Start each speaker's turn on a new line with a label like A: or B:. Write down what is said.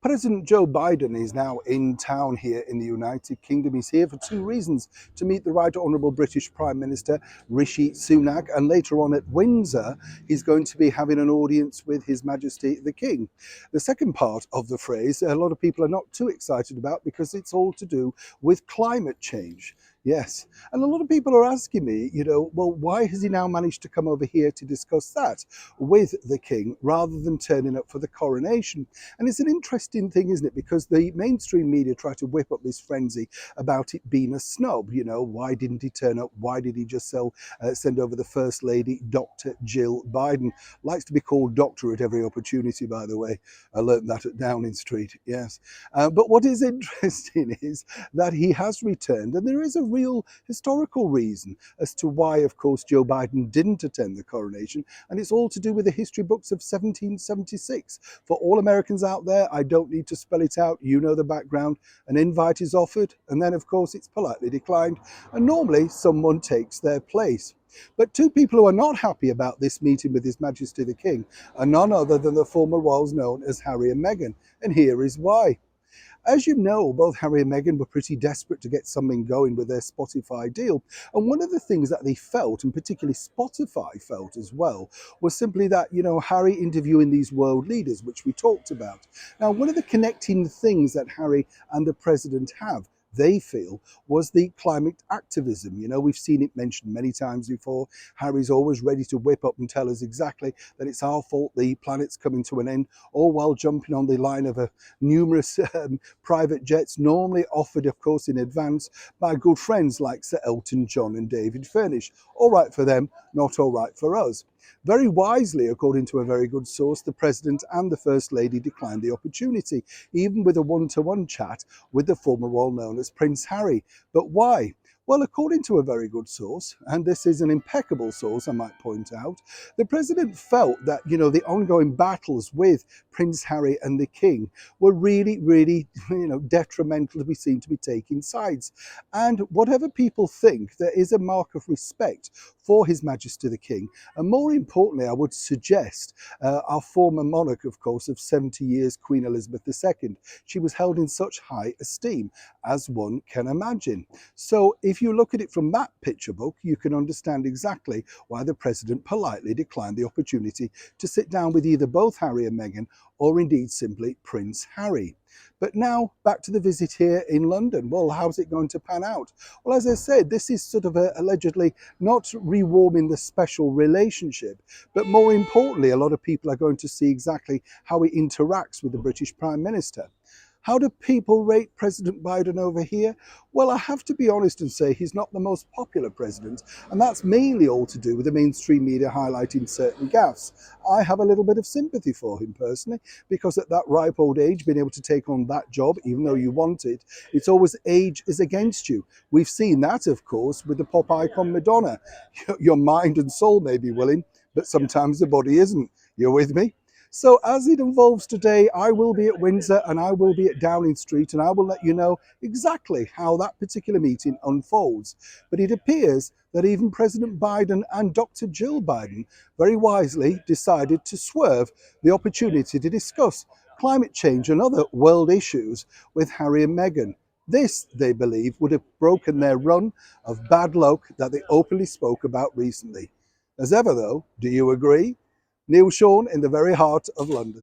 A: President Joe Biden is now in town here in the United Kingdom. He's here for two reasons: to meet the Right Honourable British Prime Minister Rishi Sunak, and later on at Windsor, he's going to be having an audience with His Majesty the King. The second part of the phrase, a lot of people are not too excited about because it's all to do with climate change. Yes, and a lot of people are asking me, well, why has he now managed to come over here to discuss that with the King rather than turning up for the coronation? And it's an interesting thing, isn't it? Because the mainstream media try to whip up this frenzy about it being a snub. Why didn't he turn up? Why did he just send over the First Lady, Dr. Jill Biden? Likes to be called doctor at every opportunity, by the way. I learned that at Downing Street, yes. But what is interesting is that he has returned, and there is a real historical reason as to why, of course, Joe Biden didn't attend the coronation, and it's all to do with the history books of 1776. For all Americans out there, I don't need to spell it out. You know the background. An invite is offered, and then, of course, it's politely declined, and normally someone takes their place. But two people who are not happy about this meeting with His Majesty the King are none other than the former royals known as Harry and Meghan, and here is why. As you know, both Harry and Meghan were pretty desperate to get something going with their Spotify deal. And one of the things that they felt, and particularly Spotify felt as well, was simply that, Harry interviewing these world leaders, which we talked about. Now, one of the connecting things that Harry and the president have, they feel, was the climate activism. We've seen it mentioned many times before. Harry's always ready to whip up and tell us exactly that it's our fault the planet's coming to an end, all while jumping on the line of numerous private jets, normally offered, of course, in advance by good friends like Sir Elton John and David Furnish. All right for them, not all right for us. Very wisely, according to a very good source, the President and the First Lady declined the opportunity, even with a one-to-one chat with the former royal known as Prince Harry. But why? Well, according to a very good source, and this is an impeccable source, I might point out, the president felt that, the ongoing battles with Prince Harry and the King were really, really, detrimental to be seen to be taking sides. And whatever people think, there is a mark of respect for His Majesty the King. And more importantly, I would suggest our former monarch, of course, of 70 years, Queen Elizabeth II. She was held in such high esteem, as one can imagine. So if you look at it from that picture book, you can understand exactly why the president politely declined the opportunity to sit down with either both Harry and Meghan, or indeed simply Prince Harry. But now back to the visit here in London. Well, how's it going to pan out? Well, as I said, this is sort of allegedly not rewarming the special relationship, but more importantly, a lot of people are going to see exactly how he interacts with the British Prime Minister. How do people rate President Biden over here? Well, I have to be honest and say he's not the most popular president, and that's mainly all to do with the mainstream media highlighting certain gaffes. I have a little bit of sympathy for him personally, because at that ripe old age, being able to take on that job, even though you want it, it's always age is against you. We've seen that, of course, with the pop icon Madonna. Your mind and soul may be willing, but sometimes the body isn't. You're with me? So as it evolves today, I will be at Windsor and I will be at Downing Street, and I will let you know exactly how that particular meeting unfolds. But it appears that even President Biden and Dr. Jill Biden very wisely decided to swerve the opportunity to discuss climate change and other world issues with Harry and Meghan. This, they believe, would have broken their run of bad luck that they openly spoke about recently. As ever, though, do you agree? Neil Sean in the very heart of London.